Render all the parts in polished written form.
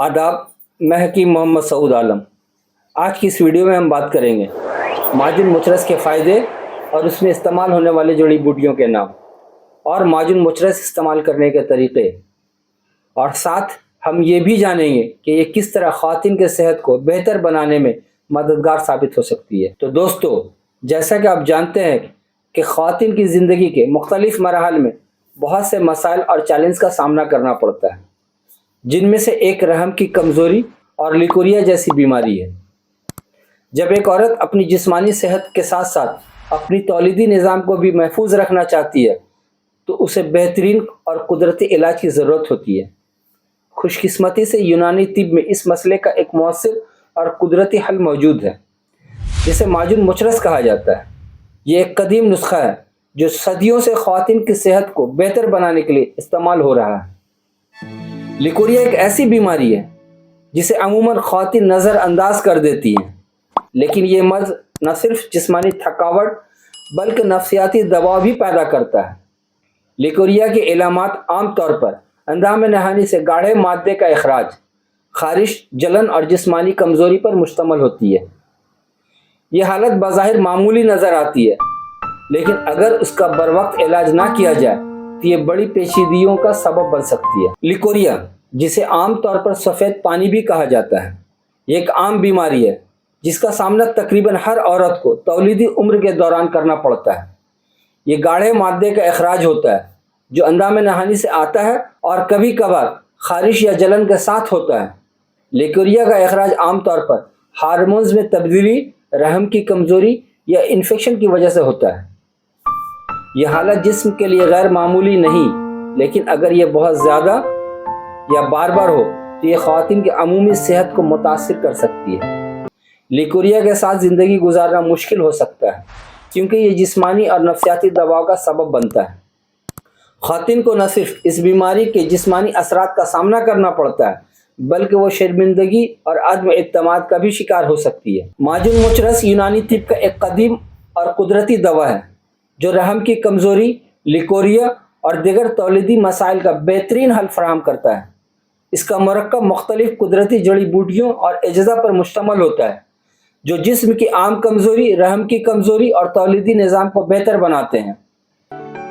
आदाब, मैं हकीम मोहम्मद सऊद आलम। आज की इस वीडियो में हम बात करेंगे माजुन मुचरस के फ़ायदे और उसमें इस्तेमाल होने वाले जड़ी बूटियों के नाम और माजुन मुचरस इस्तेमाल करने के तरीक़े, और साथ हम ये भी जानेंगे कि ये किस तरह ख़वातीन के सेहत को बेहतर बनाने में मददगार साबित हो सकती है। तो दोस्तों, जैसा कि आप जानते हैं कि ख़वातीन की ज़िंदगी के मुख्तलिफ़ मराहल में बहुत से मसाइल और चैलेंज का सामना करना पड़ता है, जिनमें से एक रहम की कमज़ोरी और लिकोरिया जैसी बीमारी है। जब एक औरत अपनी जिस्मानी सेहत के साथ साथ अपनी तौलीदी निज़ाम को भी महफूज रखना चाहती है तो उसे बेहतरीन और कुदरती इलाज की ज़रूरत होती है। खुशकिस्मती से यूनानी तिब में इस मसले का एक मौसर और कुदरती हल मौजूद है, जिसे माजुन मुचरस कहा जाता है। ये एक कदीम नुस्खा है जो सदियों से ख़वातीन की सेहत को बेहतर बनाने के लिए इस्तेमाल हो रहा है। लिकोरिया एक ऐसी बीमारी है जिसे अमूमन ख़वातीन नज़रअंदाज कर देती हैं, लेकिन ये मर्ज़ न सिर्फ जिस्मानी थकावट बल्कि नफ्सियाती दबाव भी पैदा करता है। लिकोरिया के इलामात आम तौर पर अंदाम नहानी से गाढ़े मादे का इखराज, खारिश, जलन और जिस्मानी कमज़ोरी पर मुश्तमल होती है। यह हालत बज़ाहिर मामूली नज़र आती है, लेकिन अगर उसका बरवक्त इलाज ना किया जाए तो ये बड़ी पेचीदगियों का सबब बन सकती है। लिकोरिया, जिसे आम तौर पर सफ़ेद पानी भी कहा जाता है, ये एक आम बीमारी है जिसका सामना तकरीबन हर औरत को तौलीदी उम्र के दौरान करना पड़ता है। ये गाढ़े मादे का इखराज होता है जो अंदाम नहानी से आता है और कभी कभार खारिश या जलन के साथ होता है। लिकोरिया का इखराज आमतौर पर हार्मोन्स में तब्दीली, रहम की कमज़ोरी या इन्फेक्शन की वजह से होता है। यह हालत जिस्म के लिए गैर मामूली नहीं, लेकिन अगर यह बहुत ज़्यादा या बार बार हो तो यह ख़वातीन की अमूमी सेहत को मुतासिर कर सकती है। लिकोरिया के साथ ज़िंदगी गुजारना मुश्किल हो सकता है क्योंकि ये जिस्मानी और नफ्सियाती दबाव का सबब बनता है। ख़वातीन को न सिर्फ इस बीमारी के जिस्मानी असरात का सामना करना पड़ता है, बल्कि वो शर्मिंदगी और अदम एतमाद का भी शिकार हो सकती है। माजुन मुचरस यूनानी तिब का एक कदीम और कुदरती दवा है जो रहम की कमज़ोरी, लिकोरिया और दीगर तौलीदी मसाइल का बेहतरीन हल फराहम करता है। इसका मरकब मुख्तलिफ कुदरती जड़ी बूटियों और अज्जा पर मुश्तमल होता है जो जिस्म की आम कमज़ोरी, रहम की कमज़ोरी और तौलीदी निज़ाम को बेहतर बनाते हैं।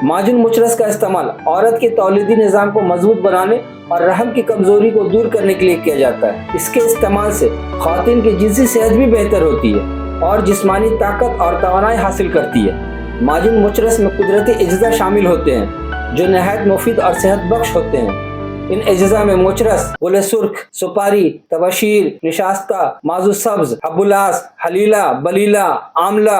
माजुन मुचरस का इस्तेमाल औरत के तौलीदी निज़ाम को मजबूत बनाने और रहम की कमज़ोरी को दूर करने के लिए किया जाता है। इसके इस्तेमाल से ख़वातीन की जिनसी सेहत भी बेहतर होती है और जिस्मानी ताकत और तवानाई हासिल करती है। माजुन मुचरस में कुदरती अज्जा शामिल होते हैं जो नहायत मुफीद और सेहत बख्श होते हैं। इन अज्जा में मुचरस, गुल सुर्ख, सुपारी, तबशीर, निशास्ता, माजू सब्ज, हबुलास, हलीला, बलीला, आमला,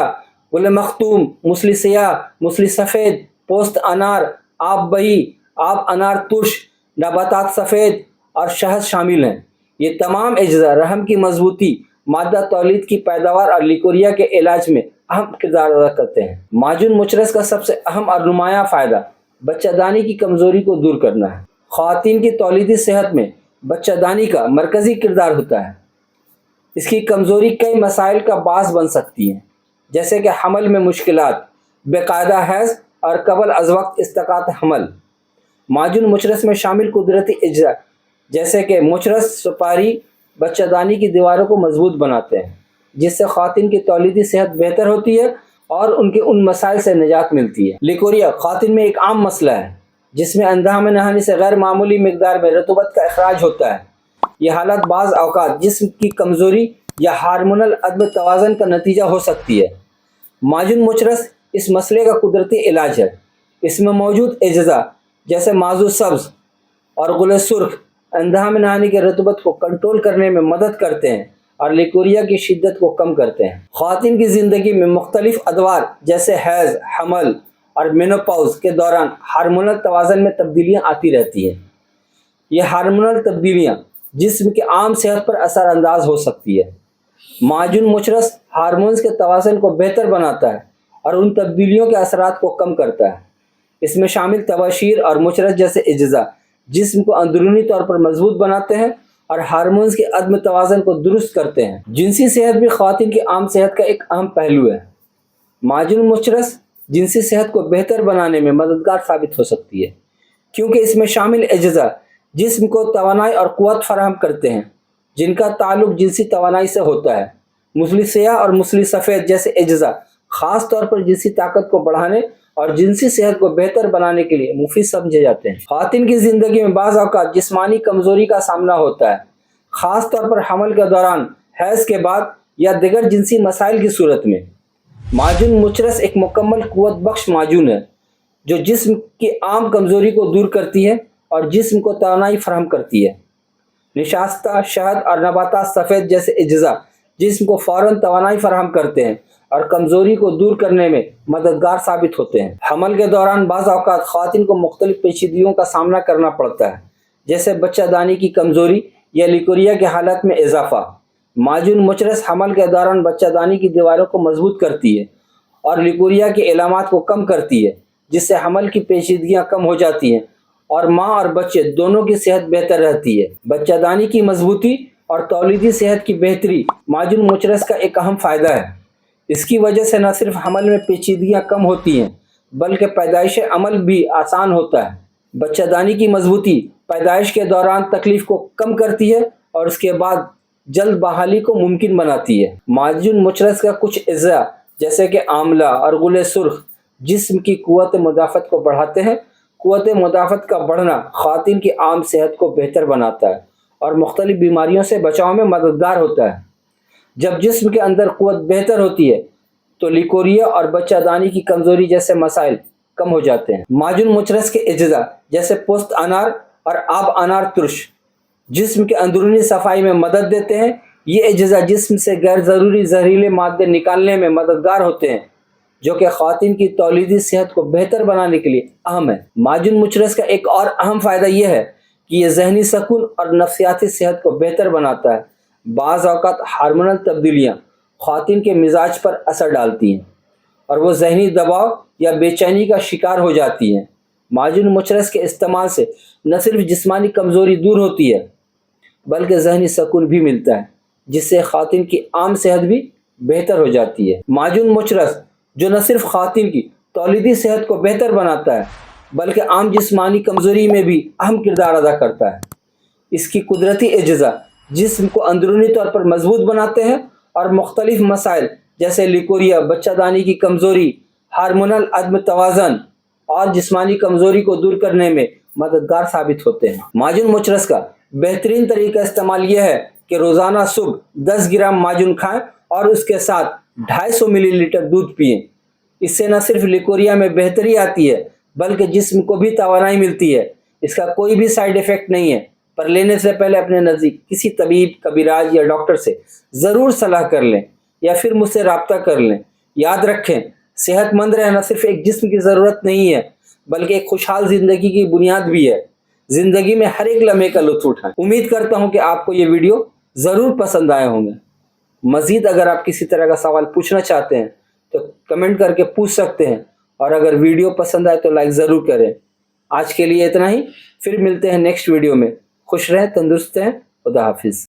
गुल मखतूम, मुसली सियाह, मुसली सफ़ेद, पोस्त अनार, आब बही, आब अनार तुर्श, नबातात सफ़ेद और शहद शामिल हैं। ये तमाम अज्जा रहम की मजबूती, मादा तौलीद की पैदावार और लिकोरिया के इलाज में अहम किरदार अदा करते हैं। माजुन मुचरस का सबसे अहम और नुमायाँ फ़ायदा बच्चादानी की कमज़ोरी को दूर करना है। ख़वातीन की तौलीदी सेहत में बच्चादानी का मरकज़ी किरदार होता है। इसकी कमज़ोरी कई मसाइल का बास बन सकती है, जैसे कि हमल में मुश्किलात, बेकायदा हैज़ और कबल अज़ वक्त इस्तिक़ात हमल। माजुन मुचरस में शामिल कुदरती अज्जा जैसे कि मुचरस, सुपारी बच्चादानी की दीवारों को मजबूत बनाते हैं, जिससे ख़वातीन की तौलीदी सेहत बेहतर होती है और उनके उन मसाइल से निजात मिलती है। लिकोरिया ख़वातीन में एक आम मसला है जिसमें अंदाम नहानी से गैर मामूली मिकदार में रतूबत का इखराज होता है। यह हालत बाज़ औक़ात जिस्म की कमज़ोरी या हार्मोनल अदम तवाज़न का नतीजा हो सकती है। माजुन मुचरस इस मसले का कुदरती इलाज है। इसमें मौजूद अज्जा जैसे माजू सब्ज़ और गुल सुर्ख अंदाम नहानी के रतूबत को कंट्रोल करने में मदद करते हैं और लिकोरिया की शिद्दत को कम करते हैं। ख़वातीन की ज़िंदगी में मुख्तलिफ अदवार जैसे हैज़, हमल और मेनोपॉज़ के दौरान हार्मोनल तवाज़न में तब्दीलियाँ आती रहती हैं। ये हार्मोनल तब्दीलियाँ जिस्म की आम सेहत पर असरानंदाज हो सकती है। माजुन मुचरस हार्मोन्स के तवाज़न को बेहतर बनाता है और उन तब्दीलियों के असरात को कम करता है। इसमें शामिल तबशीर और मुचरस जैसे अज्जा जिस्म को अंदरूनी तौर पर मजबूत बनाते हैं और हार्मोन्स के अदम तवाज़न को दुरुस्त करते हैं। जिनसी सेहत भी ख़वातीन की आम सेहत का एक अहम पहलू है। माजुन मुचरस जिनसी सेहत को बेहतर बनाने में मददगार साबित हो सकती है क्योंकि इसमें शामिल अज्जा जिस्म को तवानाई और क़ुव्वत फराहम करते हैं, जिनका ताल्लुक जिनसी तवानाई से होता है। मुसली सियाह और मुसली सफ़ेद जैसे अज्जा ख़ास तौर पर जिनसी ताकत को बढ़ाने और जिनसी सेहत को बेहतर बनाने के लिए मुफीद समझे जाते हैं। ख़वातीन की ज़िंदगी में बाज़ औक़ात जिस्मानी कमज़ोरी का सामना होता है, ख़ास तौर पर हमल के दौरान, हैज़ के बाद या दिगर जिनसी मसाइल की सूरत में। माजून मुचरस एक मुकम्मल क़ुव्वत बख्श माजून है जो जिस्म की आम कमज़ोरी को दूर करती है और जिस्म को तवानाई फराहम करती है। निशास्ता, शहद और नबातात सफ़ेद जैसे अज्जा जिस्म को फ़ौरन तवानाई फराहम करते हैं और कमज़ोरी को दूर करने में मददगार साबित होते हैं। हमल के दौरान बाज़ औक़ात ख़वातीन को मुख्तलिफ़ पेचीदगियों का सामना करना पड़ता है, जैसे बच्चादानी की कमज़ोरी या लिकोरिया की हालत में इजाफ़ा। माजून मुचरस हमल के दौरान बच्चादानी की दीवारों को मजबूत करती है और लिकोरिया के इलामात को कम करती है, जिससे हमल की पेचीदगियाँ कम हो जाती हैं और माँ और बच्चे दोनों की सेहत बेहतर रहती है। बच्चादानी की मजबूती और तौलीदी सेहत की बेहतरी माजून मुचरस का एक अहम फ़ायदा है। इसकी वजह से न सिर्फ हमल में पेचीदगियाँ कम होती हैं, बल्कि पैदाइश अमल भी आसान होता है। बच्चादानी की मजबूती पैदाइश के दौरान तकलीफ़ को कम करती है और उसके बाद जल्द बहाली को मुमकिन बनाती है। माजून मुचरस का कुछ अज़्ज़ा जैसे कि आंवला और गुल सुर्ख जिस्म की क़ुव्वत मुदाफ़त को बढ़ाते हैं। क़ुव्वत मुदाफ़त का बढ़ना ख़वातीन की आम सेहत को बेहतर बनाता है और मुख्तलिफ़ बीमारियों से बचाव में मददगार होता है। जब जिस्म के अंदर क़ुव्वत बेहतर होती है तो लिकोरिया और बच्चादानी की कमज़ोरी जैसे मसाइल कम हो जाते हैं। माजून मुचरस के अज्ज़ा जैसे पोस्त अनार और आब अनार तुर्श जिस्म के अंदरूनी सफाई में मदद देते हैं। ये अज्ज़ा जिस्म से गैर ज़रूरी जहरीले मादे निकालने में मददगार होते हैं, जो कि ख़वातीन की तौलीदी सेहत को बेहतर बनाने के लिए अहम है। माजून मुचरस का एक और अहम फ़ायदा यह है कि यह ज़हनी सकून और नफ्सियाती सेहत को बेहतर बनाता है। बाज़ औक़ात हार्मोनल तब्दीलियाँ ख़वातीन के मिजाज पर असर डालती हैं और वो ज़हनी दबाव या बेचैनी का शिकार हो जाती हैं। माजून मुचरस के इस्तेमाल से न सिर्फ जिस्मानी कमज़ोरी दूर होती है, बल्कि ज़हनी सकून भी मिलता है, जिससे ख़वातीन की आम सेहत भी बेहतर हो जाती है। माजून मुचरस जो न सिर्फ ख़वातीन की तौलीदी सेहत को बेहतर बनाता है, बल्कि आम जिस्मानी कमज़ोरी में भी अहम किरदार अदा करता है। इसकी कुदरती अज्ज़ा जिस्म को अंदरूनी तौर पर मजबूत बनाते हैं और मुख्तलिफ़ मसाइल जैसे लिकोरिया, बच्चादानी की कमज़ोरी, हार्मोनल अदम तवाज़न और जिस्मानी कमज़ोरी को दूर करने में मददगार साबित होते हैं। माजून मुचरस का बेहतरीन तरीका इस्तेमाल यह है कि रोज़ाना सुबह 10 ग्राम माजून खाएं और उसके साथ 250 मिलीलीटर दूध पिएं। इससे न सिर्फ लिकोरिया में बेहतरी आती है, बल्कि जिस्म को भी तवानाई मिलती है। इसका कोई भी साइड इफ़ेक्ट नहीं है, पर लेने से पहले अपने नज़दीक किसी तबीब, कबीराज या डॉक्टर से ज़रूर सलाह कर लें या फिर मुझसे रब्ता कर लें। याद रखें, सेहतमंद रहना सिर्फ एक जिस्म की ज़रूरत नहीं है, बल्कि एक खुशहाल ज़िंदगी की बुनियाद भी है। ज़िंदगी में हर एक लम्हे का लुत्फ़ उठाएं। उम्मीद करता हूँ कि आपको ये वीडियो ज़रूर पसंद आए होंगे। मज़ीद अगर आप किसी तरह का सवाल पूछना चाहते हैं तो कमेंट करके पूछ सकते हैं, और अगर वीडियो पसंद आए तो लाइक ज़रूर करें। आज के लिए इतना ही, फिर मिलते हैं नेक्स्ट वीडियो में। खुश रहें, तंदुरुस्त रहें, खुदा हाफिज़।